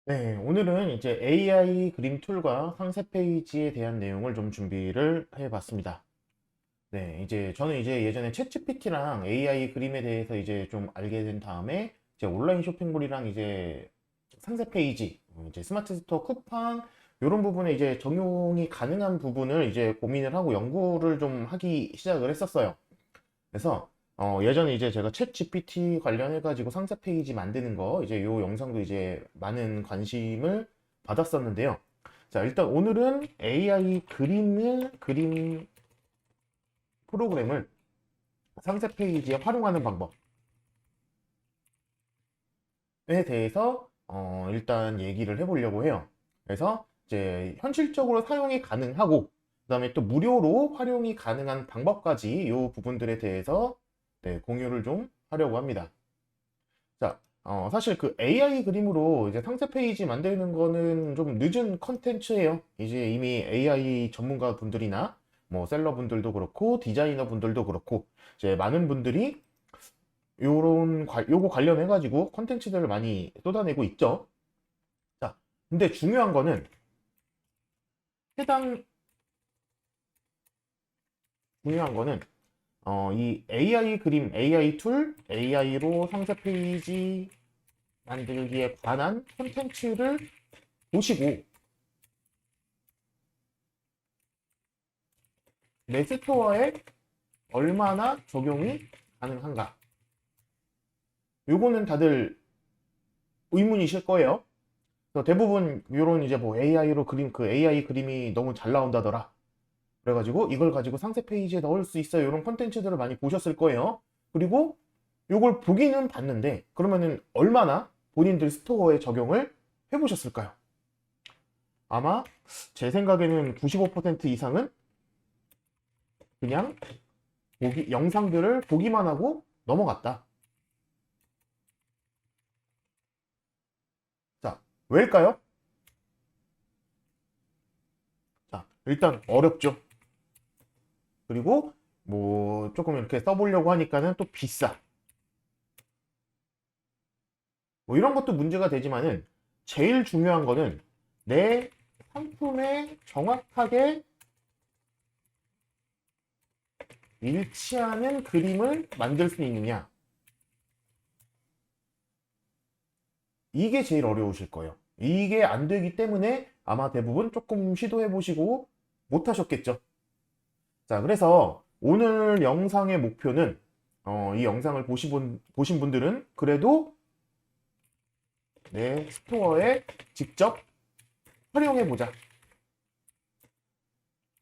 네, 오늘은 이제 AI 그림 툴과 상세 페이지에 대한 내용을 좀 준비를 해봤습니다. 네, 저는 예전에 챗GPT랑 AI 그림에 대해서 이제 좀 알게 된 다음에 이제 온라인 쇼핑몰이랑 이제 상세 페이지, 이제 스마트 스토어 쿠팡 이런 부분에 이제 적용이 가능한 부분을 이제 고민을 하고 연구를 좀 하기 시작을 했었어요. 그래서 예전에 이제 제가 챗 GPT 관련해 가지고 상세 페이지 만드는 거 이제 요 영상도 이제 많은 관심을 받았었는데요. 자, 일단 오늘은 AI 그림 프로그램을 상세 페이지에 활용하는 방법에 대해서 일단 얘기를 해보려고 해요. 그래서 이제 현실적으로 사용이 가능하고 그다음에 또 무료로 활용이 가능한 방법까지 이 부분들에 대해서 네, 공유를 좀 하려고 합니다. 자, 사실 그 AI 그림으로 이제 상세 페이지 만드는 거는 좀 늦은 컨텐츠예요. 이제 이미 AI 전문가 분들이나 뭐 셀러 분들도 그렇고 디자이너 분들도 그렇고 이제 많은 분들이 요거 관련해 가지고 컨텐츠들을 많이 쏟아내고 있죠. 자, 근데 해당 중요한 거는 이 AI 그림, AI 툴, AI로 상세 페이지 만들기에 관한 콘텐츠를 보시고 내 스토어에 얼마나 적용이 가능한가? 요거는 다들 의문이실 거예요. 그래서 대부분 요런 이제 뭐 AI로 그 AI 그림이 너무 잘 나온다더라. 그래가지고 이걸 가지고 상세 페이지에 넣을 수 있어요. 이런 콘텐츠들을 많이 보셨을 거예요. 그리고 요걸 보기는 봤는데 그러면은 얼마나 본인들 스토어에 적용을 해보셨을까요? 아마 제 생각에는 95% 이상은 그냥 영상들을 보기만 하고 넘어갔다. 자, 왜일까요? 자, 일단 어렵죠. 그리고 뭐 조금 이렇게 써보려고 하니까는 또 비싸. 뭐 이런 것도 문제가 되지만은 제일 중요한 거는 내 상품에 정확하게 일치하는 그림을 만들 수 있느냐. 이게 제일 어려우실 거예요. 이게 안 되기 때문에 아마 대부분 조금 시도해 보시고 못 하셨겠죠. 자, 그래서 오늘 영상의 목표는 이 영상을 보신 분들은 그래도 내 스토어에 직접 활용해 보자.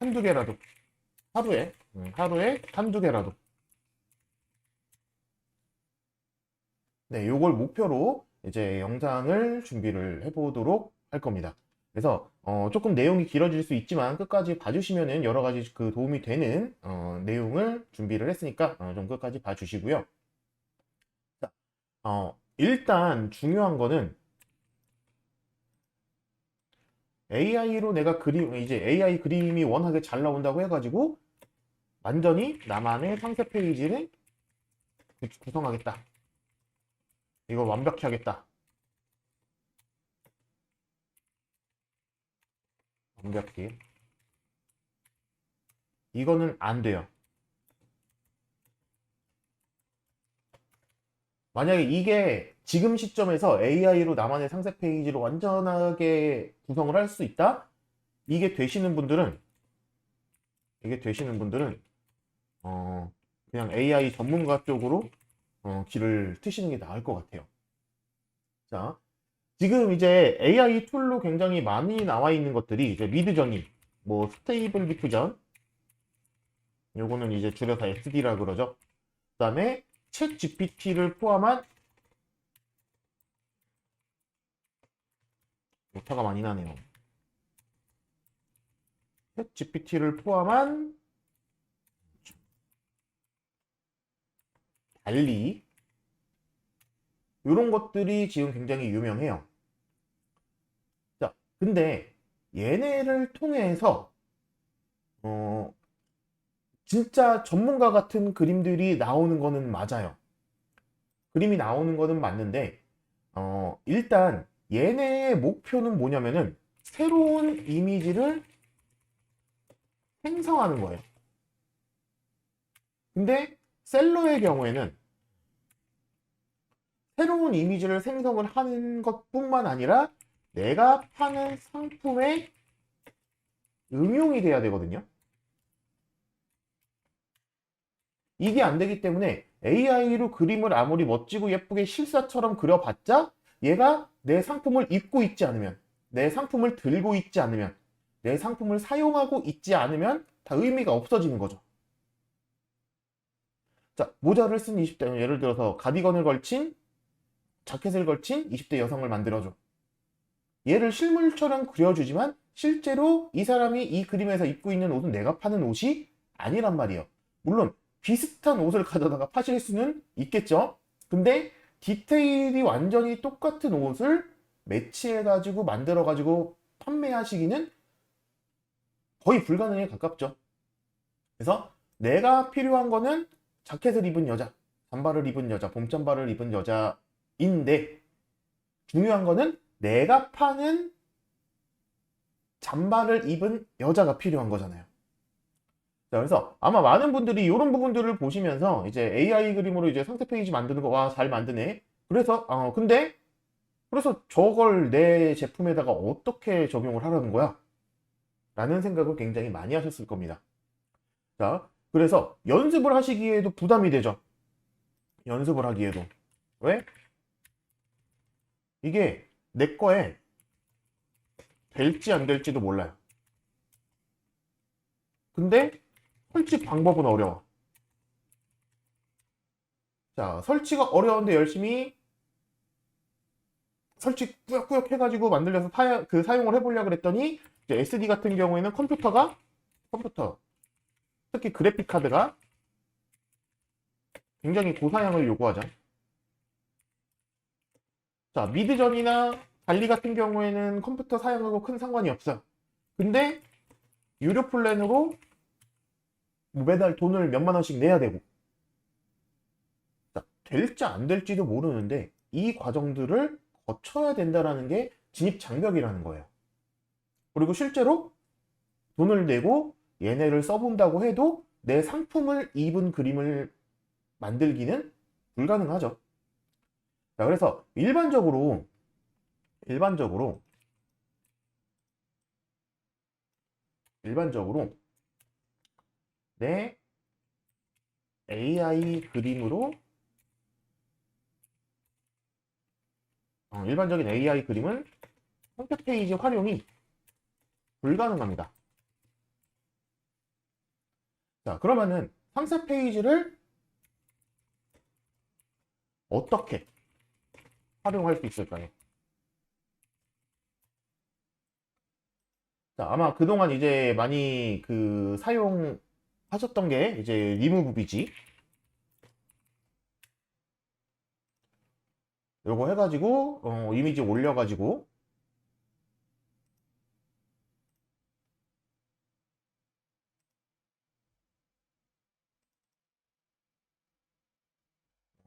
한두 개라도. 하루에 한두 개라도. 네, 요걸 목표로 이제 영상을 준비를 해보도록 할 겁니다. 그래서 조금 내용이 길어질 수 있지만 끝까지 봐주시면은 여러 가지 그 도움이 되는 내용을 준비를 했으니까 좀 끝까지 봐주시고요. 자, 일단 중요한 거는 AI로 내가 이제 AI 그림이 워낙에 잘 나온다고 해가지고 완전히 나만의 상세 페이지를 구성하겠다. 이걸 완벽히 하겠다. 완벽히. 이거는 안 돼요. 만약에 이게 지금 시점에서 AI로 나만의 상세 페이지를 완전하게 구성을 할 수 있다? 이게 되시는 분들은, 이게 되시는 분들은, 어, 그냥 AI 전문가 쪽으로 길을 트시는 게 나을 것 같아요. 자, 지금 이제 AI 툴로 굉장히 많이 나와 있는 것들이 이제 미드저니, 뭐 스테이블 디퓨전, 요거는 이제 줄여서 SD라 그러죠. 그 다음에 챗 GPT를 포함한 오타가 많이 나네요. 챗 GPT를 포함한 달리 이런 것들이 지금 굉장히 유명해요. 자, 근데 얘네를 통해서 어, 진짜 전문가 같은 그림들이 나오는 거는 맞아요. 그림이 나오는 거는 맞는데 일단 얘네의 목표는 뭐냐면은 새로운 이미지를 생성하는 거예요. 근데 셀러의 경우에는 새로운 이미지를 생성을 하는 것뿐만 아니라 내가 파는 상품에 응용이 돼야 되거든요. 이게 안 되기 때문에 AI로 그림을 아무리 멋지고 예쁘게 실사처럼 그려봤자 얘가 내 상품을 입고 있지 않으면, 내 상품을 들고 있지 않으면, 내 상품을 사용하고 있지 않으면 다 의미가 없어지는 거죠. 자, 모자를 쓴 20대, 예를 들어서 가디건을 걸친, 자켓을 걸친 20대 여성을 만들어줘. 얘를 실물처럼 그려주지만 실제로 이 사람이 이 그림에서 입고 있는 옷은 내가 파는 옷이 아니란 말이에요. 물론 비슷한 옷을 가져다가 파실 수는 있겠죠. 근데 디테일이 완전히 똑같은 옷을 매치해가지고 만들어가지고 판매하시기는 거의 불가능에 가깝죠. 그래서 내가 필요한 거는 자켓을 입은 여자, 잠바를 입은 여자, 봄잠바를 입은 여자인데 중요한 거는 내가 파는 잠바를 입은 여자가 필요한 거잖아요. 자, 그래서 아마 많은 분들이 이런 부분들을 보시면서 이제 AI 그림으로 이제 상세 페이지 만드는 거, 와, 잘 만드네. 그래서, 그래서 저걸 내 제품에다가 어떻게 적용을 하라는 거야? 라는 생각을 굉장히 많이 하셨을 겁니다. 자, 그래서 연습을 하시기에도 부담이 되죠. 연습을 하기에도. 왜? 이게 내 거에 될지 안 될지도 몰라요. 근데 설치 방법은 어려워. 자, 설치가 어려운데 열심히 설치 꾸역꾸역 해가지고 만들려서 사용을 해보려고 그랬더니 이제 SD 같은 경우에는 컴퓨터, 특히 그래픽 카드가 굉장히 고사양을 요구하죠. 자, 미드전이나 달리 같은 경우에는 컴퓨터 사양하고 큰 상관이 없어요. 근데 유료 플랜으로 뭐 매달 돈을 몇만 원씩 내야 되고, 자, 될지 안 될지도 모르는데 이 과정들을 거쳐야 된다라는 게 진입 장벽이라는 거예요. 그리고 실제로 돈을 내고 얘네를 써본다고 해도 내 상품을 입은 그림을 만들기는 불가능하죠. 자, 그래서 일반적으로 내 AI 그림으로 일반적인 AI 그림은 상세 페이지 활용이 불가능합니다. 자, 그러면은 상세 페이지를 어떻게 활용할 수 있을까요? 자, 아마 그동안 이제 많이 사용하셨던 게 이제 리무브 비지. 요거 해가지고, 이미지 올려가지고,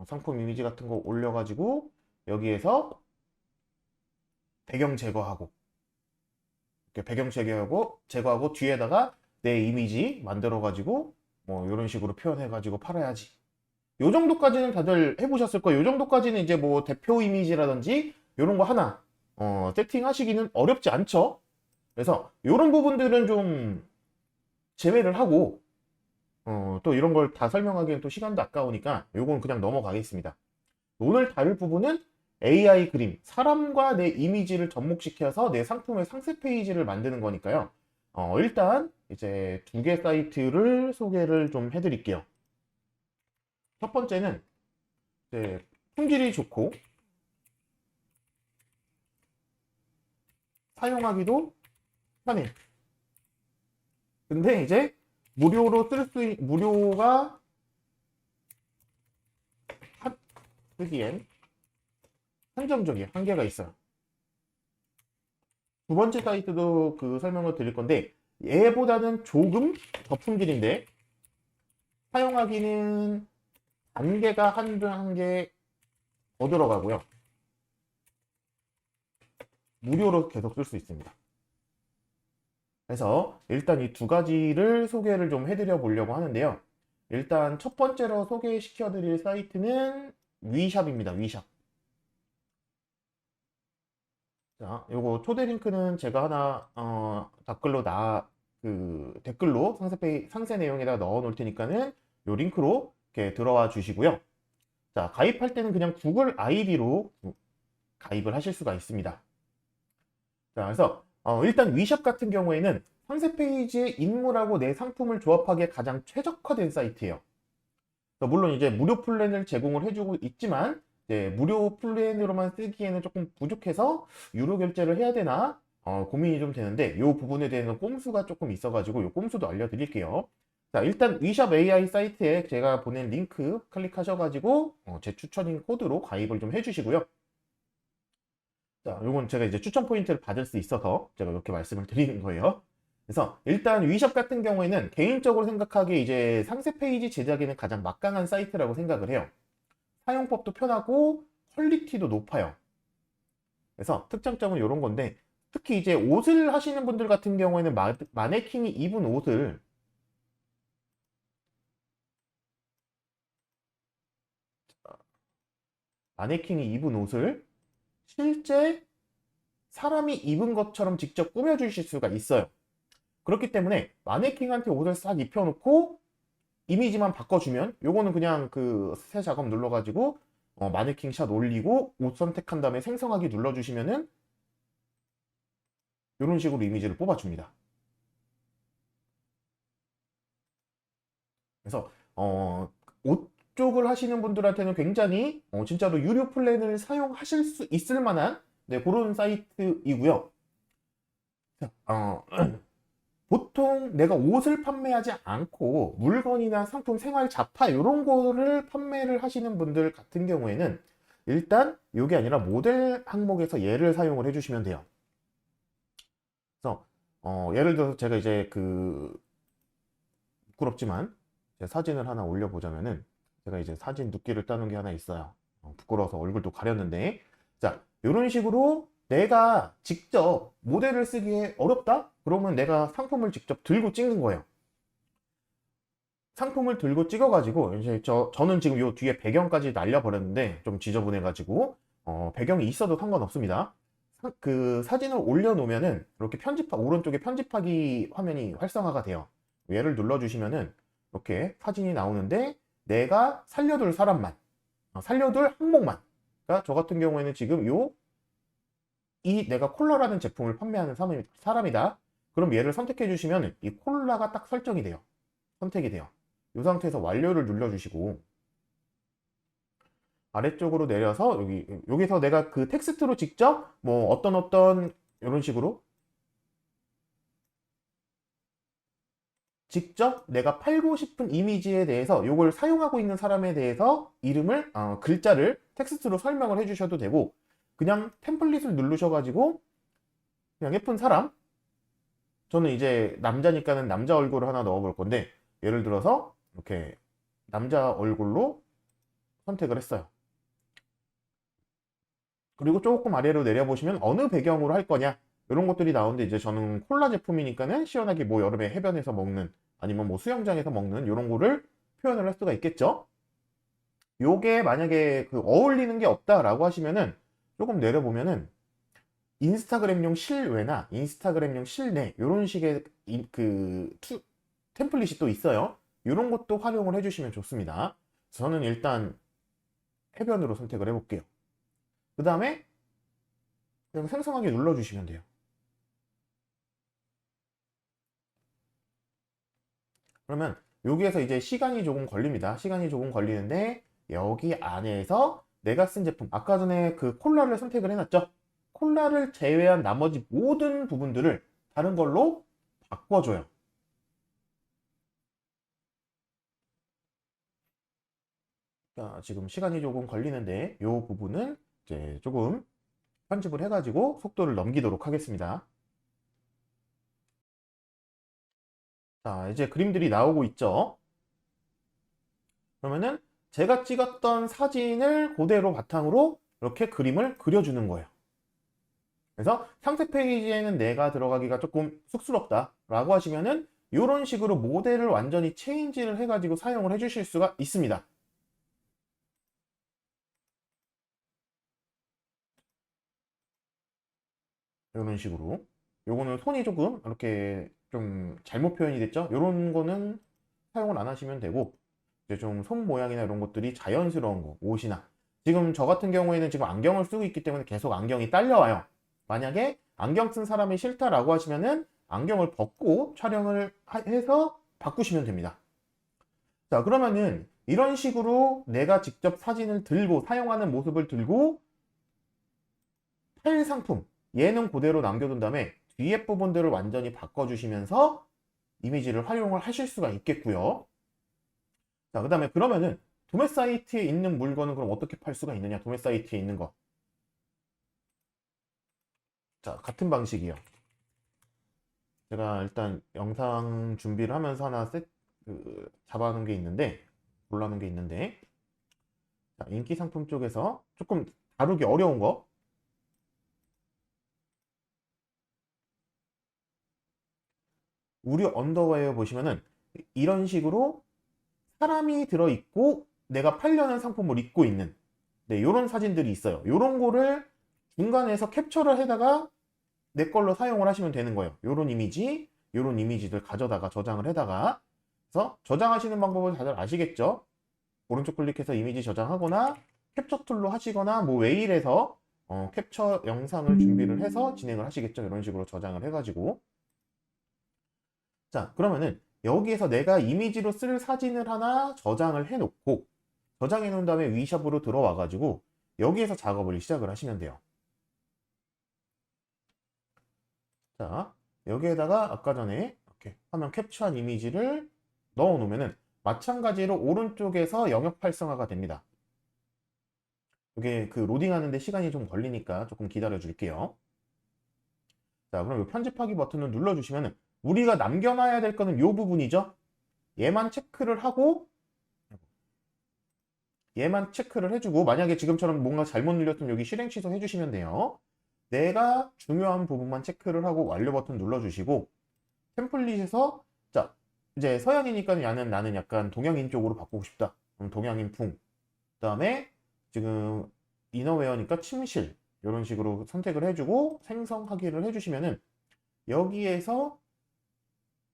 상품 이미지 같은 거 올려가지고, 여기에서 배경 제거하고, 이렇게 배경 제거하고 뒤에다가 내 이미지 만들어가지고, 뭐, 이런 식으로 표현해가지고 팔아야지. 요 정도까지는 다들 해보셨을 거예요. 요 정도까지는 이제 뭐 대표 이미지라든지 이런 거 하나 세팅하시기는 어렵지 않죠. 그래서 이런 부분들은 좀 제외를 하고 또 이런 걸 다 설명하기엔 또 시간도 아까우니까 요건 그냥 넘어가겠습니다. 오늘 다룰 부분은 AI 그림, 사람과 내 이미지를 접목시켜서 내 상품의 상세 페이지를 만드는 거니까요. 일단 이제 2개 사이트를 소개를 좀 해드릴게요. 첫 번째는 이제 품질이 좋고 사용하기도 편해. 근데 이제 무료가 쓰기엔 한정적이에요. 한계가 있어요. 두 번째 사이트도 그 설명을 드릴 건데 얘보다는 조금 더 품질인데 사용하기는 단계가 한두 한 개 더 들어가고요. 무료로 계속 쓸 수 있습니다. 그래서 일단 이 두 가지를 소개를 좀 해드려 보려고 하는데요. 일단 첫 번째로 소개시켜 드릴 사이트는 위샵입니다. 위샵. 자, 요거 초대 링크는 제가 하나 댓글로 상세 내용에다 넣어 놓을 테니까는 요 링크로 이렇게 들어와 주시고요. 자, 가입할 때는 그냥 구글 아이디로 가입을 하실 수가 있습니다. 자, 그래서 일단 위샵 같은 경우에는 상세 페이지에 인물하고 내 상품을 조합하기에 가장 최적화된 사이트예요. 물론 이제 무료 플랜을 제공을 해주고 있지만 이제 무료 플랜으로만 쓰기에는 조금 부족해서 유료 결제를 해야 되나 고민이 좀 되는데 이 부분에 대해서는 꼼수가 조금 있어가지고 이 꼼수도 알려드릴게요. 자, 일단 위샵 AI 사이트에 제가 보낸 링크 클릭하셔가지고 제 추천인 코드로 가입을 좀 해주시고요. 자, 요건 제가 이제 추천 포인트를 받을 수 있어서 제가 이렇게 말씀을 드리는 거예요. 그래서 일단 위샵 같은 경우에는 개인적으로 생각하기에 이제 상세 페이지 제작에는 가장 막강한 사이트라고 생각을 해요. 사용법도 편하고 퀄리티도 높아요. 그래서 특장점은 이런 건데 특히 이제 옷을 하시는 분들 같은 경우에는 마네킹이 입은 옷을 실제 사람이 입은 것처럼 직접 꾸며주실 수가 있어요. 그렇기 때문에 마네킹한테 옷을 싹 입혀놓고 이미지만 바꿔주면 요거는 그냥 그 새 작업 눌러가지고 마네킹 샷 올리고 옷 선택한 다음에 생성하기 눌러주시면은 이런 식으로 이미지를 뽑아줍니다. 그래서 옷 쪽을 하시는 분들한테는 굉장히 진짜로 유료 플랜을 사용하실 수 있을 만한 네, 그런 사이트이고요. 보통 내가 옷을 판매하지 않고 물건이나 상품, 생활 잡화 이런 거를 판매를 하시는 분들 같은 경우에는 일단 이게 아니라 모델 항목에서 얘를 사용을 해주시면 돼요. 그래서 예를 들어서 제가 이제 부끄럽지만 제 사진을 하나 올려보자면은 제가 이제 사진 눕기를 따는 게 하나 있어요. 부끄러워서 얼굴도 가렸는데 자, 이런 식으로 내가 직접 모델을 쓰기에 어렵다? 그러면 내가 상품을 직접 들고 찍는 거예요. 상품을 들고 찍어가지고 이제 저는 지금 요 뒤에 배경까지 날려버렸는데 좀 지저분해가지고 배경이 있어도 상관없습니다. 그 사진을 올려놓으면은 이렇게 오른쪽에 편집하기 화면이 활성화가 돼요. 얘를 눌러주시면은 이렇게 사진이 나오는데 내가 살려둘 사람만, 살려둘 항목만. 그러니까 저 같은 경우에는 지금 내가 콜라라는 제품을 판매하는 사람이다. 그럼 얘를 선택해 주시면 이 콜라가 딱 설정이 돼요. 선택이 돼요. 이 상태에서 완료를 눌러주시고 아래쪽으로 내려서 여기서 내가 그 텍스트로 직접 뭐 어떤 이런 식으로 직접 내가 팔고 싶은 이미지에 대해서 이걸 사용하고 있는 사람에 대해서 이름을 글자를 텍스트로 설명을 해주셔도 되고 그냥 템플릿을 누르셔가지고 그냥 예쁜 사람 저는 이제 남자니까는 남자 얼굴을 하나 넣어볼 건데 예를 들어서 이렇게 남자 얼굴로 선택을 했어요. 그리고 조금 아래로 내려보시면 어느 배경으로 할 거냐 이런 것들이 나오는데 이제 저는 콜라 제품이니까는 시원하게 뭐 여름에 해변에서 먹는 아니면 뭐 수영장에서 먹는 이런 거를 표현을 할 수가 있겠죠. 요게 만약에 어울리는 게 없다라고 하시면은 조금 내려보면은 인스타그램용 실외나 인스타그램용 실내 이런 식의 템플릿이 또 있어요. 이런 것도 활용을 해주시면 좋습니다. 저는 일단 해변으로 선택을 해볼게요. 그 다음에 그냥 생성하기 눌러주시면 돼요. 그러면 여기에서 이제 시간이 조금 걸립니다. 시간이 조금 걸리는데 여기 안에서 내가 쓴 제품 아까 전에 그 콜라를 선택을 해놨죠. 콜라를 제외한 나머지 모든 부분들을 다른 걸로 바꿔줘요. 자, 지금 시간이 조금 걸리는데 이 부분은 이제 조금 편집을 해가지고 속도를 넘기도록 하겠습니다. 자, 이제 그림들이 나오고 있죠. 그러면은 제가 찍었던 사진을 그대로 바탕으로 이렇게 그림을 그려주는 거예요. 그래서 상세 페이지에는 내가 들어가기가 조금 쑥스럽다라고 하시면은 이런 식으로 모델을 완전히 체인지를 해가지고 사용을 해주실 수가 있습니다. 이런 식으로. 요거는 손이 조금 이렇게 좀 잘못 표현이 됐죠? 이런 거는 사용을 안 하시면 되고, 이제 좀 손 모양이나 이런 것들이 자연스러운 거, 옷이나. 지금 저 같은 경우에는 지금 안경을 쓰고 있기 때문에 계속 안경이 딸려와요. 만약에 안경 쓴 사람이 싫다라고 하시면은 안경을 벗고 촬영을 해서 바꾸시면 됩니다. 자, 그러면은 이런 식으로 내가 직접 사진을 들고 사용하는 모습을 들고 팔 상품, 얘는 그대로 남겨둔 다음에 뒤에 부분들을 완전히 바꿔주시면서 이미지를 활용을 하실 수가 있겠고요. 자, 그 다음에 그러면은 도매 사이트에 있는 물건은 그럼 어떻게 팔 수가 있느냐? 도매 사이트에 있는 거. 자, 같은 방식이요. 제가 일단 영상 준비를 하면서 하나 잡아놓은 게 있는데, 골라놓은 게 있는데, 자, 인기 상품 쪽에서 조금 다루기 어려운 거. 우리 언더웨어 보시면은 이런 식으로 사람이 들어있고 내가 팔려는 상품을 입고 있는 네, 요런 사진들이 있어요. 요런 거를 중간에서 캡처를 해다가 내 걸로 사용을 하시면 되는 거예요. 요런 이미지, 요런 이미지들 가져다가 저장을 해다가 그래서 저장하시는 방법을 다들 아시겠죠? 오른쪽 클릭해서 이미지 저장하거나 캡처 툴로 하시거나 뭐 웨일에서 캡처 영상을 준비를 해서 진행을 하시겠죠? 이런 식으로 저장을 해가지고 자, 그러면은 여기에서 내가 이미지로 쓸 사진을 하나 저장을 해 놓고 저장해 놓은 다음에 위샵으로 들어와 가지고 여기에서 작업을 시작을 하시면 돼요. 자, 여기에다가 아까 전에 이렇게 화면 캡처한 이미지를 넣어 놓으면은 마찬가지로 오른쪽에서 영역 활성화가 됩니다. 이게 그 로딩 하는데 시간이 좀 걸리니까 조금 기다려 줄게요. 자, 그럼 이 편집하기 버튼을 눌러 주시면은 우리가 남겨놔야 될 거는 이 부분이죠. 얘만 체크를 하고 얘만 체크를 해주고 만약에 지금처럼 뭔가 잘못 눌렸으면 여기 실행 취소 해주시면 돼요. 내가 중요한 부분만 체크를 하고 완료 버튼 눌러주시고 템플릿에서 자 이제 서양이니까 나는 약간 동양인 쪽으로 바꾸고 싶다. 그럼 동양인 풍. 그 다음에 지금 이너웨어니까 침실 이런 식으로 선택을 해주고 생성하기를 해주시면은 여기에서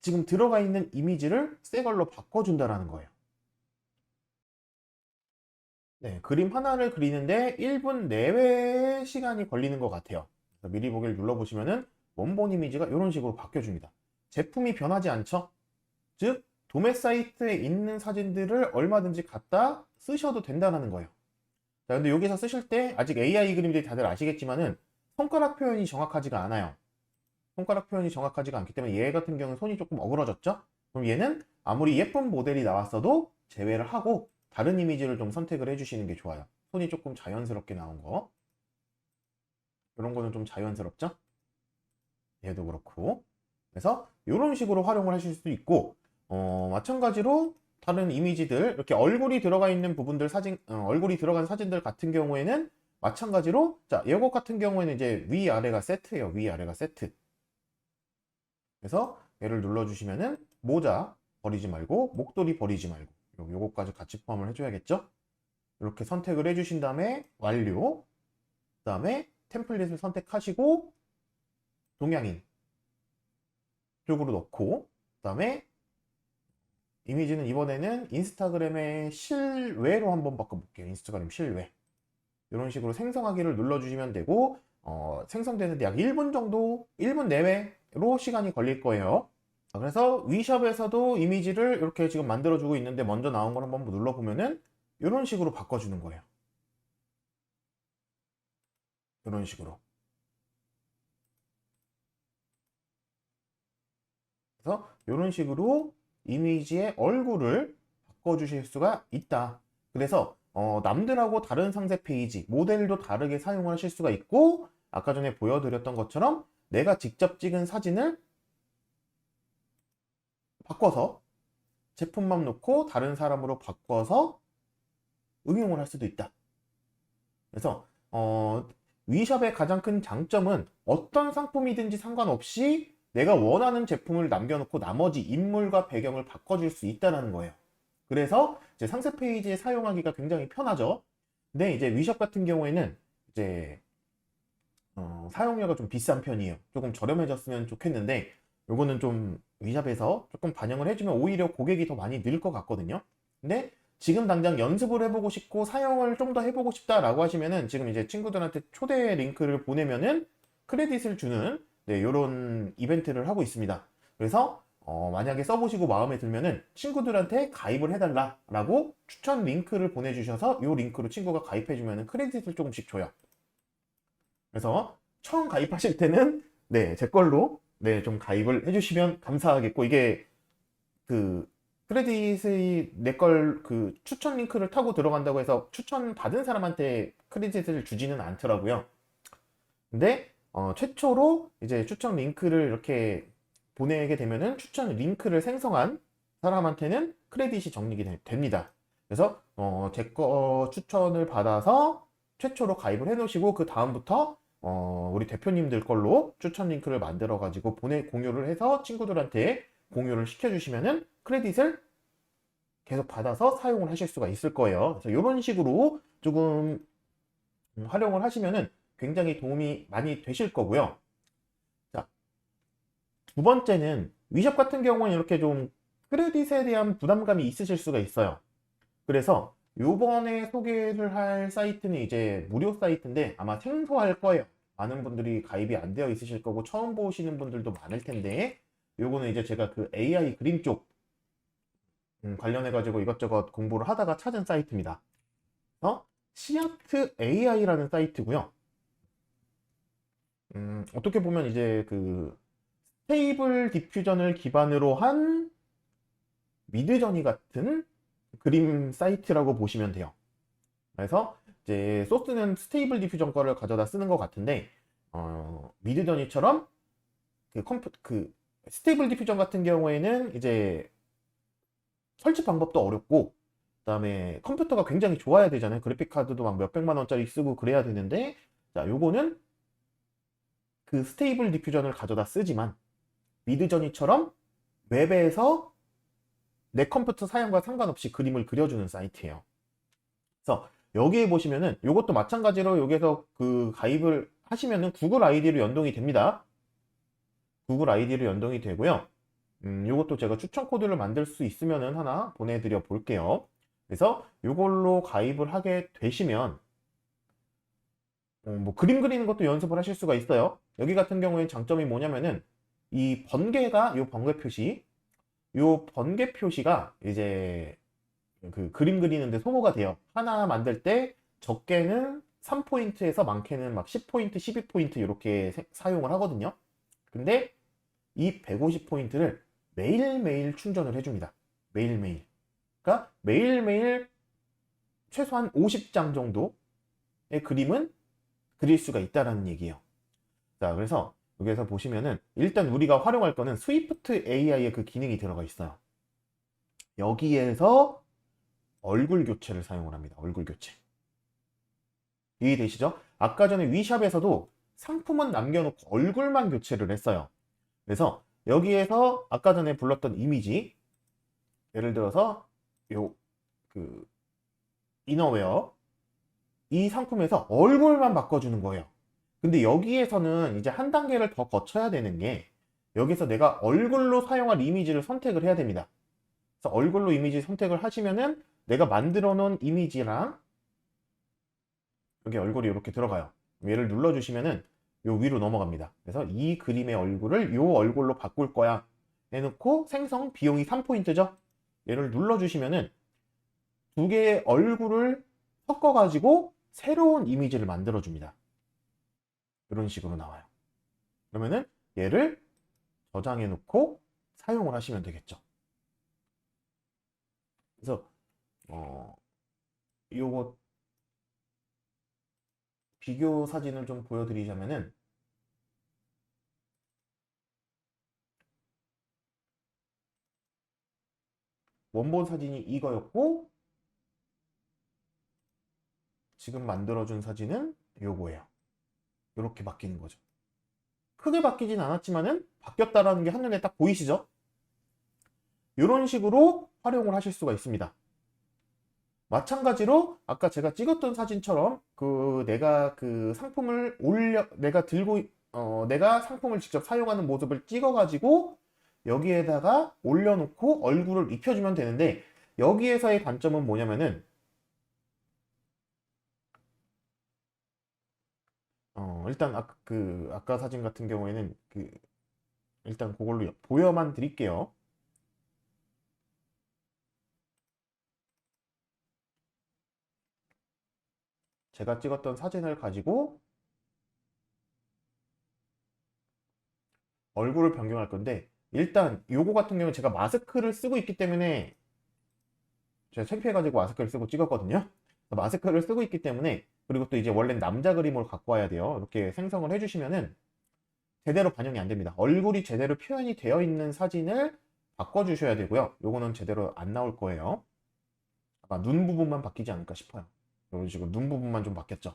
지금 들어가 있는 이미지를 새 걸로 바꿔준다라는 거예요. 네, 그림 하나를 그리는데 1분 내외의 시간이 걸리는 것 같아요. 미리 보기를 눌러보시면은 원본 이미지가 이런 식으로 바뀌어줍니다. 제품이 변하지 않죠? 즉, 도매 사이트에 있는 사진들을 얼마든지 갖다 쓰셔도 된다는 거예요. 자, 근데 여기서 쓰실 때 아직 AI 그림들이 다들 아시겠지만은 손가락 표현이 정확하지가 않아요. 손가락 표현이 정확하지가 않기 때문에 얘 같은 경우는 손이 조금 어그러졌죠? 그럼 얘는 아무리 예쁜 모델이 나왔어도 제외를 하고 다른 이미지를 좀 선택을 해주시는 게 좋아요. 손이 조금 자연스럽게 나온 거. 이런 거는 좀 자연스럽죠? 얘도 그렇고. 그래서 이런 식으로 활용을 하실 수도 있고, 마찬가지로 다른 이미지들, 이렇게 얼굴이 들어가 있는 부분들 얼굴이 들어간 사진들 같은 경우에는 마찬가지로, 자, 이것 같은 경우에는 이제 위아래가 세트예요. 위아래가 세트. 그래서 얘를 눌러주시면은 모자 버리지 말고, 목도리 버리지 말고, 요거까지 같이 포함을 해줘야겠죠? 이렇게 선택을 해주신 다음에 완료. 그 다음에 템플릿을 선택하시고 동양인 쪽으로 넣고 그 다음에 이미지는 이번에는 인스타그램의 실외로 한번 바꿔볼게요. 인스타그램 실외. 이런 식으로 생성하기를 눌러주시면 되고 생성되는데 약 1분 정도, 1분 내외로 시간이 걸릴 거예요. 그래서 위샵에서도 이미지를 이렇게 지금 만들어주고 있는데 먼저 나온 걸 한번 눌러보면은 이런 식으로 바꿔주는 거예요. 이런 식으로. 그래서 이런 식으로 이미지의 얼굴을 바꿔주실 수가 있다. 그래서 남들하고 다른 상세 페이지, 모델도 다르게 사용하실 수가 있고 아까 전에 보여드렸던 것처럼 내가 직접 찍은 사진을 바꿔서 제품만 놓고 다른 사람으로 바꿔서 응용을 할 수도 있다. 그래서 위샵의 가장 큰 장점은 어떤 상품이든지 상관없이 내가 원하는 제품을 남겨놓고 나머지 인물과 배경을 바꿔줄 수 있다는 거예요. 그래서 이제 상세 페이지에 사용하기가 굉장히 편하죠. 근데 이제 위샵 같은 경우에는 이제 사용료가 좀 비싼 편이에요. 조금 저렴해졌으면 좋겠는데 요거는 좀 위샵에서 조금 반영을 해주면 오히려 고객이 더 많이 늘 것 같거든요. 근데 지금 당장 연습을 해보고 싶고 사용을 좀 더 해보고 싶다라고 하시면은 지금 이제 친구들한테 초대 링크를 보내면은 크레딧을 주는 요런 이벤트를 하고 있습니다. 그래서 만약에 써보시고 마음에 들면은 친구들한테 가입을 해달라라고 추천 링크를 보내주셔서 요 링크로 친구가 가입해주면은 크레딧을 조금씩 줘요. 그래서 처음 가입하실 때는 제 걸로 좀 가입을 해주시면 감사하겠고, 이게 그 크레딧의 내 걸 그 추천 링크를 타고 들어간다고 해서 추천 받은 사람한테 크레딧을 주지는 않더라고요. 근데 최초로 이제 추천 링크를 이렇게 보내게 되면은 추천 링크를 생성한 사람한테는 크레딧이 적립이 됩니다. 그래서 제 거 추천을 받아서 최초로 가입을 해 놓으시고 그 다음부터 우리 대표님들 걸로 추천 링크를 만들어 가지고 공유를 해서 친구들한테 공유를 시켜 주시면은 크레딧을 계속 받아서 사용을 하실 수가 있을 거예요. 그래서 이런 식으로 조금 활용을 하시면은 굉장히 도움이 많이 되실 거고요. 자, 두 번째는 위샵 같은 경우는 이렇게 좀 크레딧에 대한 부담감이 있으실 수가 있어요. 그래서 요번에 소개를 할 사이트는 이제 무료 사이트인데 아마 생소할 거예요. 많은 분들이 가입이 안 되어 있으실 거고 처음 보시는 분들도 많을 텐데, 요거는 이제 제가 그 AI 그림 쪽 관련해 가지고 이것저것 공부를 하다가 찾은 사이트입니다. 시아트 AI라는 사이트고요. 어떻게 보면 이제 그 스테이블 디퓨전을 기반으로 한 미드저니 같은 그림 사이트라고 보시면 돼요. 그래서 이제 소스는 스테이블 디퓨전 거를 가져다 쓰는 것 같은데, 미드저니처럼 그 스테이블 디퓨전 같은 경우에는 이제 설치 방법도 어렵고, 그다음에 컴퓨터가 굉장히 좋아야 되잖아요. 그래픽 카드도 막 몇백만 원짜리 쓰고 그래야 되는데, 자, 요거는 그 스테이블 디퓨전을 가져다 쓰지만 미드저니처럼 웹에서 내 컴퓨터 사용과 상관없이 그림을 그려주는 사이트예요. 그래서 여기에 보시면은 이것도 마찬가지로 여기에서 그 가입을 하시면은 구글 아이디로 연동이 됩니다. 구글 아이디로 연동이 되고요. 이것도 제가 추천 코드를 만들 수 있으면은 하나 보내드려 볼게요. 그래서 이걸로 가입을 하게 되시면 뭐 그림 그리는 것도 연습을 하실 수가 있어요. 여기 같은 경우에 장점이 뭐냐면은 이 번개가 요 번개 표시가 이제 그 그림 그리는데 소모가 돼요. 하나 만들 때 적게는 3포인트에서 많게는 막 10포인트, 12포인트 이렇게 사용을 하거든요. 근데 이 150포인트를 매일매일 충전을 해줍니다. 매일매일. 그러니까 매일매일 최소한 50장 정도의 그림은 그릴 수가 있다는 얘기예요. 자, 그래서 여기에서 보시면은 일단 우리가 활용할 거는 스위프트 AI의 그 기능이 들어가 있어요. 여기에서 얼굴 교체를 사용을 합니다. 얼굴 교체. 이해되시죠? 아까 전에 위샵에서도 상품은 남겨놓고 얼굴만 교체를 했어요. 그래서 여기에서 아까 전에 불렀던 이미지, 예를 들어서 요 그 이너웨어 이 상품에서 얼굴만 바꿔주는 거예요. 근데 여기에서는 이제 한 단계를 더 거쳐야 되는 게, 여기서 내가 얼굴로 사용할 이미지를 선택을 해야 됩니다. 그래서 얼굴로 이미지 선택을 하시면은 내가 만들어 놓은 이미지랑 여기 얼굴이 이렇게 들어가요. 얘를 눌러주시면은 요 위로 넘어갑니다. 그래서 이 그림의 얼굴을 요 얼굴로 바꿀 거야 해놓고 생성 비용이 3포인트죠. 얘를 눌러주시면은 두 개의 얼굴을 섞어가지고 새로운 이미지를 만들어줍니다. 이런 식으로 나와요. 그러면은 얘를 저장해 놓고 사용을 하시면 되겠죠. 그래서 요거 비교 사진을 좀 보여드리자면은, 원본 사진이 이거였고 지금 만들어준 사진은 요거예요. 이렇게 바뀌는 거죠. 크게 바뀌진 않았지만은 바뀌었다라는 게 한눈에 딱 보이시죠? 이런 식으로 활용을 하실 수가 있습니다. 마찬가지로 아까 제가 찍었던 사진처럼 내가 그 상품을 내가 들고 내가 상품을 직접 사용하는 모습을 찍어가지고 여기에다가 올려놓고 얼굴을 입혀주면 되는데, 여기에서의 단점은 뭐냐면은 일단 아까 사진 같은 경우에는 일단 그걸로 보여만 드릴게요. 제가 찍었던 사진을 가지고 얼굴을 변경할 건데, 일단 요거 같은 경우는 제가 마스크를 쓰고 있기 때문에, 제가 창피해가지고 마스크를 쓰고 찍었거든요. 마스크를 쓰고 있기 때문에, 그리고 또 이제 원래 남자 그림을 갖고 와야 돼요. 이렇게 생성을 해주시면은 제대로 반영이 안 됩니다. 얼굴이 제대로 표현이 되어 있는 사진을 바꿔주셔야 되고요. 요거는 제대로 안 나올 거예요. 아마 눈 부분만 바뀌지 않을까 싶어요. 이런 식으로 눈 부분만 좀 바뀌었죠.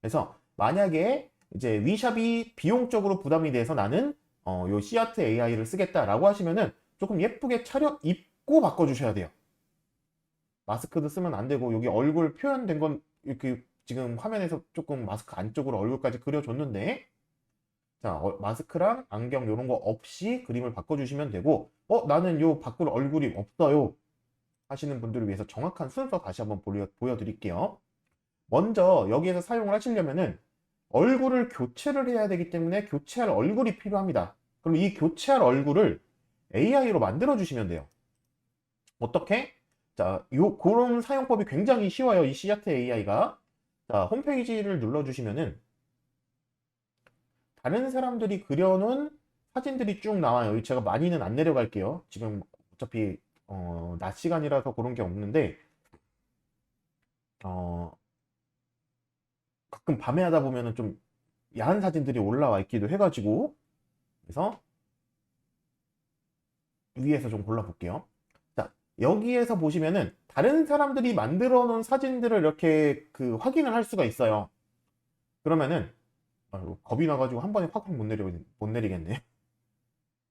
그래서 만약에 이제 위샵이 비용적으로 부담이 돼서 나는 요 씨아트 AI를 쓰겠다라고 하시면은 조금 예쁘게 차려 입고 바꿔주셔야 돼요. 마스크도 쓰면 안 되고, 여기 얼굴 표현된 건 이렇게 지금 화면에서 조금 마스크 안쪽으로 얼굴까지 그려줬는데, 자, 마스크랑 안경 이런 거 없이 그림을 바꿔주시면 되고, 나는 요 바꿀 얼굴이 없어요 하시는 분들을 위해서 정확한 순서 다시 한번 보여드릴게요. 먼저 여기에서 사용을 하시려면은 얼굴을 교체를 해야 되기 때문에 교체할 얼굴이 필요합니다. 그럼 이 교체할 얼굴을 AI로 만들어 주시면 돼요. 어떻게? 자, 그런 사용법이 굉장히 쉬워요. 이 씨아트 AI가. 자, 홈페이지를 눌러주시면은 다른 사람들이 그려놓은 사진들이 쭉 나와요. 제가 많이는 안 내려갈게요. 지금 어차피 낮 시간이라서 그런 게 없는데, 어, 가끔 밤에 하다 보면은 좀 야한 사진들이 올라와 있기도 해가지고, 그래서 위에서 좀 골라볼게요. 자, 여기에서 보시면은 다른 사람들이 만들어 놓은 사진들을 이렇게 확인을 할 수가 있어요. 그러면은 겁이 나가지고 한 번에 확확 못 내리겠네.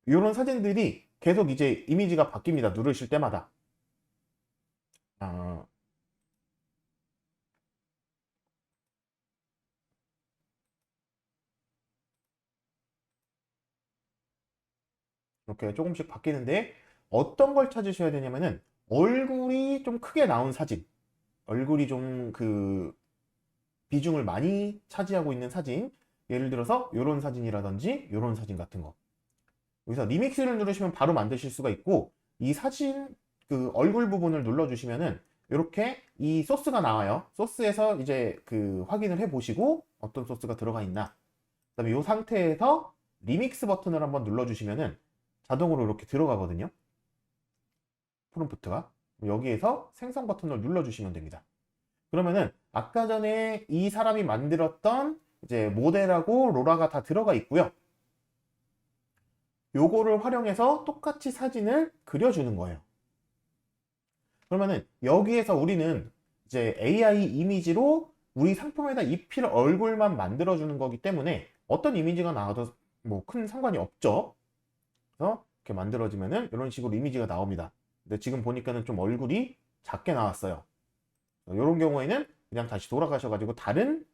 이런 사진들이 계속 이제 이미지가 바뀝니다. 누르실 때마다. 아, 이렇게 조금씩 바뀌는데, 어떤 걸 찾으셔야 되냐면은 얼굴이 좀 크게 나온 사진, 얼굴이 좀 비중을 많이 차지하고 있는 사진, 예를 들어서 이런 사진이라든지 이런 사진 같은 거. 여기서 리믹스를 누르시면 바로 만드실 수가 있고, 이 사진 얼굴 부분을 눌러주시면은 이렇게 이 소스가 나와요. 소스에서 이제 확인을 해 보시고 어떤 소스가 들어가 있나. 그다음에 이 상태에서 리믹스 버튼을 한번 눌러주시면은 자동으로 이렇게 들어가거든요. 프롬프트가. 여기에서 생성 버튼을 눌러주시면 됩니다. 그러면은 아까 전에 이 사람이 만들었던 이제 모델하고 로라가 다 들어가 있고요. 요거를 활용해서 똑같이 사진을 그려주는 거예요. 그러면은 여기에서 우리는 이제 AI 이미지로 우리 상품에다 입힐 얼굴만 만들어주는 거기 때문에 어떤 이미지가 나와도 뭐 큰 상관이 없죠. 그래서 이렇게 만들어지면은 이런 식으로 이미지가 나옵니다. 근데 지금 보니까는 좀 얼굴이 작게 나왔어요. 이런 경우에는 그냥 다시 돌아가셔가지고 다른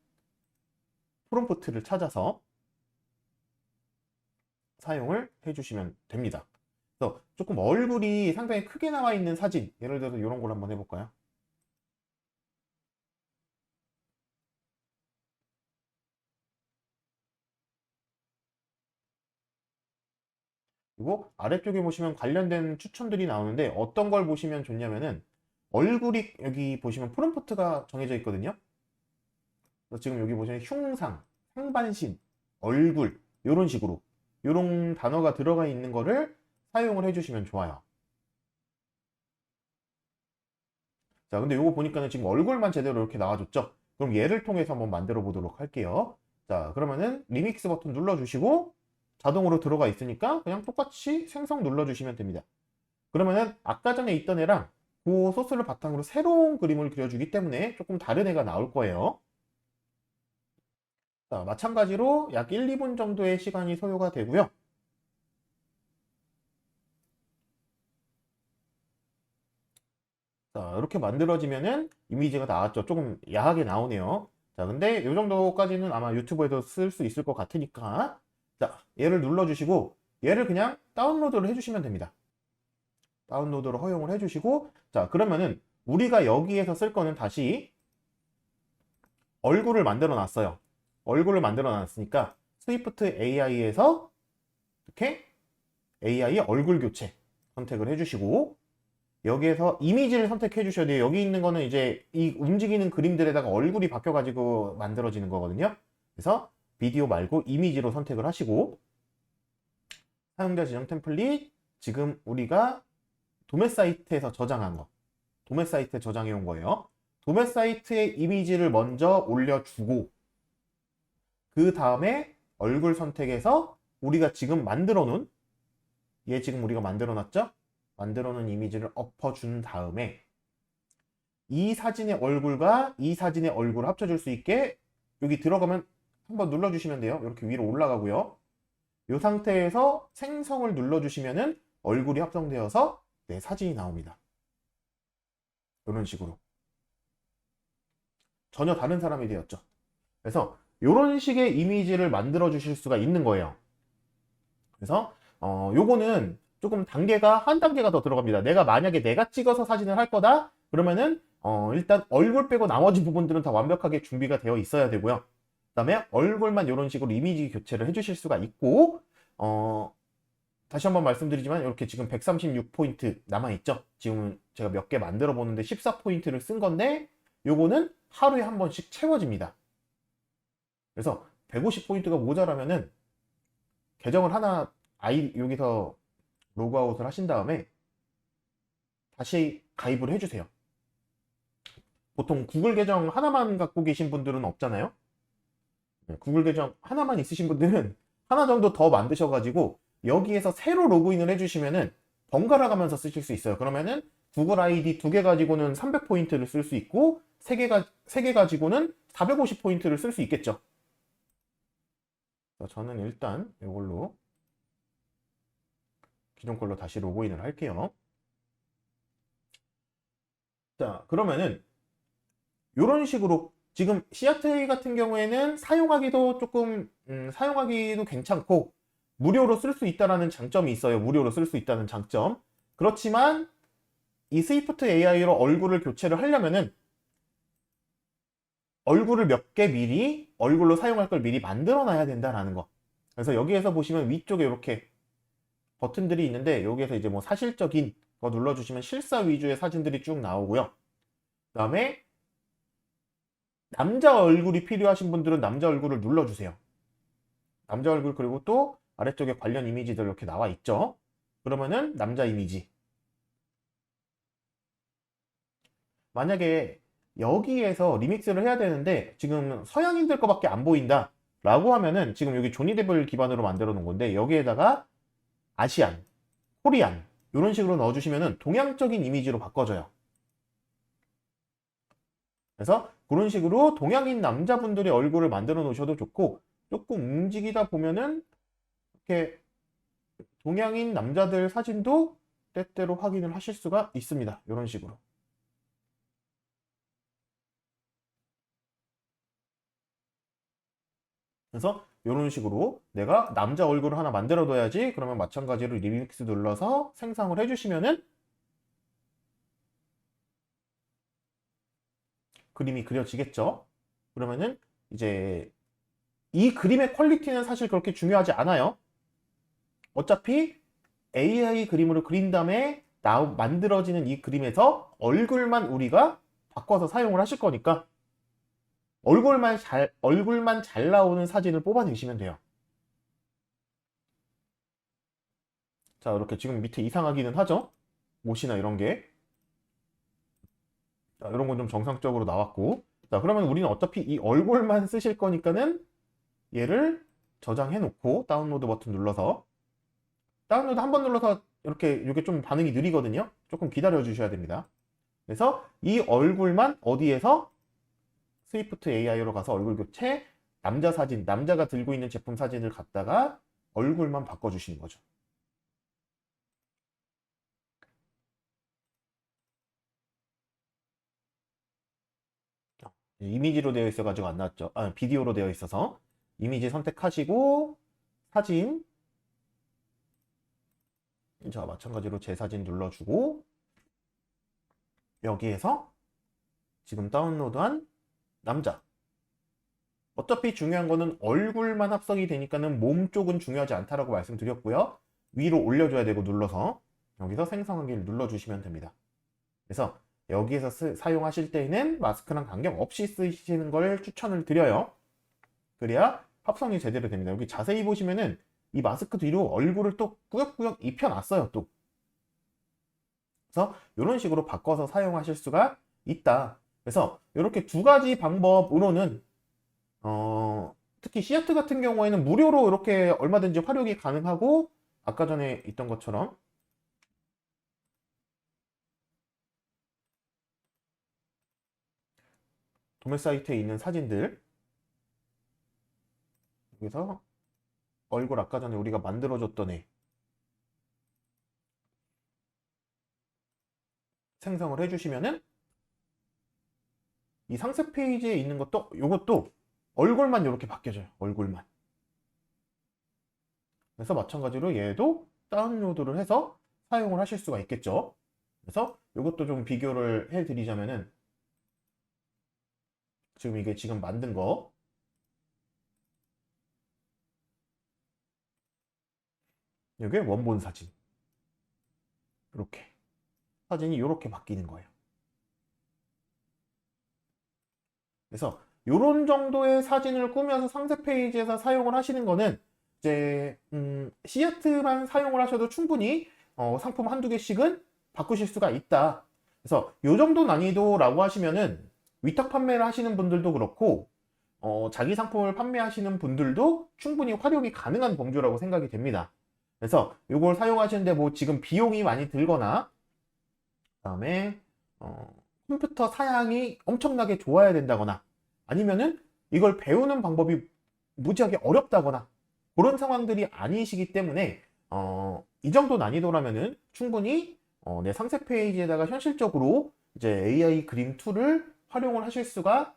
프롬프트를 찾아서 사용을 해주시면 됩니다. 그래서 조금 얼굴이 상당히 크게 나와 있는 사진, 예를 들어서 이런 걸 한번 해볼까요? 그리고 아래쪽에 보시면 관련된 추천들이 나오는데, 어떤 걸 보시면 좋냐면은 얼굴이 여기 보시면 프롬프트가 정해져 있거든요. 그래서 지금 여기 보시면 흉상, 상반신, 얼굴 이런 식으로 이런 단어가 들어가 있는 거를 사용을 해주시면 좋아요. 자, 근데 이거 보니까는 지금 얼굴만 제대로 이렇게 나와줬죠? 그럼 얘를 통해서 한번 만들어 보도록 할게요. 자, 그러면은 리믹스 버튼 눌러주시고 자동으로 들어가 있으니까 그냥 똑같이 생성 눌러주시면 됩니다. 그러면은 아까 전에 있던 애랑 그 소스를 바탕으로 새로운 그림을 그려주기 때문에 조금 다른 애가 나올 거예요. 자, 마찬가지로 약 1, 2분 정도의 시간이 소요가 되고요. 자, 이렇게 만들어지면은 이미지가 나왔죠. 조금 야하게 나오네요. 자, 근데 이 정도까지는 아마 유튜브에도 쓸 수 있을 것 같으니까, 자, 얘를 눌러주시고 얘를 그냥 다운로드를 해주시면 됩니다. 다운로드를 허용을 해주시고, 자, 그러면은 우리가 여기에서 쓸 거는 다시 얼굴을 만들어 놨어요. 얼굴을 만들어 놨으니까 스위프트 AI에서 이렇게 AI 얼굴 교체 선택을 해주시고, 여기에서 이미지를 선택해 주셔야 돼요. 여기 있는 거는 이제 이 움직이는 그림들에다가 얼굴이 바뀌어 가지고 만들어지는 거거든요. 그래서 비디오 말고 이미지로 선택을 하시고, 사용자 지정 템플릿, 지금 우리가 도매 사이트에서 저장한 거, 도매 사이트에 저장해 온 거예요. 도매 사이트에 이미지를 먼저 올려주고, 그 다음에 얼굴 선택해서 우리가 지금 만들어 놓은, 얘 지금 우리가 만들어 놨죠? 만들어 놓은 이미지를 엎어준 다음에 이 사진의 얼굴과 이 사진의 얼굴을 합쳐줄 수 있게 여기 들어가면 한번 눌러주시면 돼요. 이렇게 위로 올라가고요. 이 상태에서 생성을 눌러주시면은 얼굴이 합성되어서 내 사진이 나옵니다. 이런 식으로. 전혀 다른 사람이 되었죠. 그래서 이런 식의 이미지를 만들어 주실 수가 있는 거예요. 그래서 요거는 조금 단계가 한 단계가 더 들어갑니다. 만약에 내가 찍어서 사진을 할 거다 그러면은 일단 얼굴 빼고 나머지 부분들은 다 완벽하게 준비가 되어 있어야 되고요. 그 다음에 얼굴만 이런 식으로 이미지 교체를 해주실 수가 있고, 다시 한번 말씀드리지만 이렇게 지금 136포인트 남아있죠. 지금 제가 몇 개 만들어 보는데 14포인트를 쓴 건데 요거는 하루에 한 번씩 채워집니다. 그래서 150포인트가 모자라면은 계정을 하나 여기서 로그아웃을 하신 다음에 다시 가입을 해주세요. 보통 구글 계정 하나만 갖고 계신 분들은 없잖아요. 구글 계정 하나만 있으신 분들은 하나 정도 더 만드셔가지고 여기에서 새로 로그인을 해주시면은 번갈아 가면서 쓰실 수 있어요. 그러면은 구글 아이디 2개 가지고는 300포인트를 쓸 수 있고 3개 가지고는 450포인트를 쓸 수 있겠죠. 저는 일단 이걸로 기존 걸로 다시 로그인을 할게요. 자, 그러면은 이런 식으로 지금 씨아트A 같은 경우에는 사용하기도 조금 사용하기도 괜찮고 무료로 쓸 수 있다는 장점이 있어요. 무료로 쓸 수 있다는 장점. 그렇지만 이 스위프트 AI로 얼굴을 교체를 하려면은 얼굴을 몇 개 미리 얼굴로 사용할 걸 미리 만들어 놔야 된다라는 거. 그래서 여기에서 보시면 위쪽에 이렇게 버튼들이 있는데 여기에서 이제 뭐 사실적인 거 눌러주시면 실사 위주의 사진들이 쭉 나오고요. 그 다음에 남자 얼굴이 필요하신 분들은 남자 얼굴을 눌러주세요. 남자 얼굴, 그리고 또 아래쪽에 관련 이미지들 이렇게 나와 있죠. 그러면은 남자 이미지. 만약에 여기에서 리믹스를 해야 되는데 지금 서양인들 거밖에 안 보인다 라고 하면은 지금 여기 조니뎁을 기반으로 만들어 놓은 건데 여기에다가 아시안, 코리안 이런 식으로 넣어주시면은 동양적인 이미지로 바꿔져요. 그래서 그런 식으로 동양인 남자분들의 얼굴을 만들어 놓으셔도 좋고, 조금 움직이다 보면은 이렇게 동양인 남자들 사진도 때때로 확인을 하실 수가 있습니다. 이런 식으로. 그래서 이런 식으로 내가 남자 얼굴을 하나 만들어 둬야지, 그러면 마찬가지로 리믹스 눌러서 생성을 해주시면은 그림이 그려지겠죠. 그러면은 이제 이 그림의 퀄리티는 사실 그렇게 중요하지 않아요. 어차피 AI 그림으로 그린 다음에 만들어지는 이 그림에서 얼굴만 우리가 바꿔서 사용을 하실 거니까 얼굴만 잘 나오는 사진을 뽑아내시면 돼요. 자, 이렇게 지금 밑에 이상하기는 하죠? 옷이나 이런 게. 자, 이런 건 좀 정상적으로 나왔고. 자, 그러면 우리는 어차피 이 얼굴만 쓰실 거니까는 얘를 저장해 놓고 다운로드 버튼 눌러서, 다운로드 한 번 눌러서 이렇게 이게 좀 반응이 느리거든요. 조금 기다려 주셔야 됩니다. 그래서 이 얼굴만 어디에서 스위프트 AI로 가서 얼굴 교체 남자 사진, 남자가 들고 있는 제품 사진을 갖다가 얼굴만 바꿔주시는 거죠. 이미지로 되어 있어가지고 안 나왔죠. 비디오로 되어 있어서 이미지 선택하시고 사진, 자 마찬가지로 제 사진 눌러주고 여기에서 지금 다운로드한 남자, 어차피 중요한 거는 얼굴만 합성이 되니까는 몸 쪽은 중요하지 않다라고 말씀드렸고요. 위로 올려줘야 되고 눌러서 여기서 생성하기를 눌러주시면 됩니다. 그래서 여기에서 사용하실 때에는 마스크랑 관계없이 쓰시는 걸 추천을 드려요. 그래야 합성이 제대로 됩니다. 여기 자세히 보시면은 이 마스크 뒤로 얼굴을 또 꾸역꾸역 입혀놨어요. 또 그래서 이런 식으로 바꿔서 사용하실 수가 있다. 그래서 이렇게 두 가지 방법으로는 특히 씨아트 같은 경우에는 무료로 이렇게 얼마든지 활용이 가능하고, 아까 전에 있던 것처럼 도매 사이트에 있는 사진들, 여기서 얼굴 아까 전에 우리가 만들어줬던 애 생성을 해주시면은 이 상세 페이지에 있는 것도 이것도 얼굴만 이렇게 바뀌어져요. 얼굴만. 그래서 마찬가지로 얘도 다운로드를 해서 사용을 하실 수가 있겠죠. 그래서 이것도 좀 비교를 해드리자면은 지금 이게 지금 만든 거 이게 원본 사진, 이렇게 사진이 이렇게 바뀌는 거예요. 그래서 이런 정도의 사진을 꾸며서 상세 페이지에서 사용을 하시는 거는 이제 씨아트만 사용을 하셔도 충분히 상품 한두 개씩은 바꾸실 수가 있다. 그래서 이 정도 난이도라고 하시면은 위탁 판매를 하시는 분들도 그렇고 자기 상품을 판매하시는 분들도 충분히 활용이 가능한 범주라고 생각이 됩니다. 그래서 이걸 사용하시는데 뭐 지금 비용이 많이 들거나 그다음에 컴퓨터 사양이 엄청나게 좋아야 된다거나 아니면은 이걸 배우는 방법이 무지하게 어렵다거나 그런 상황들이 아니시기 때문에 이 정도 난이도라면은 충분히 내 상세 페이지에다가 현실적으로 이제 AI 그림 툴을 활용을 하실 수가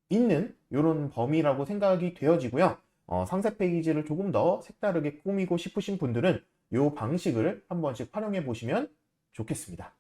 있는 이런 범위라고 생각이 되어지고요. 상세 페이지를 조금 더 색다르게 꾸미고 싶으신 분들은 이 방식을 한 번씩 활용해 보시면 좋겠습니다.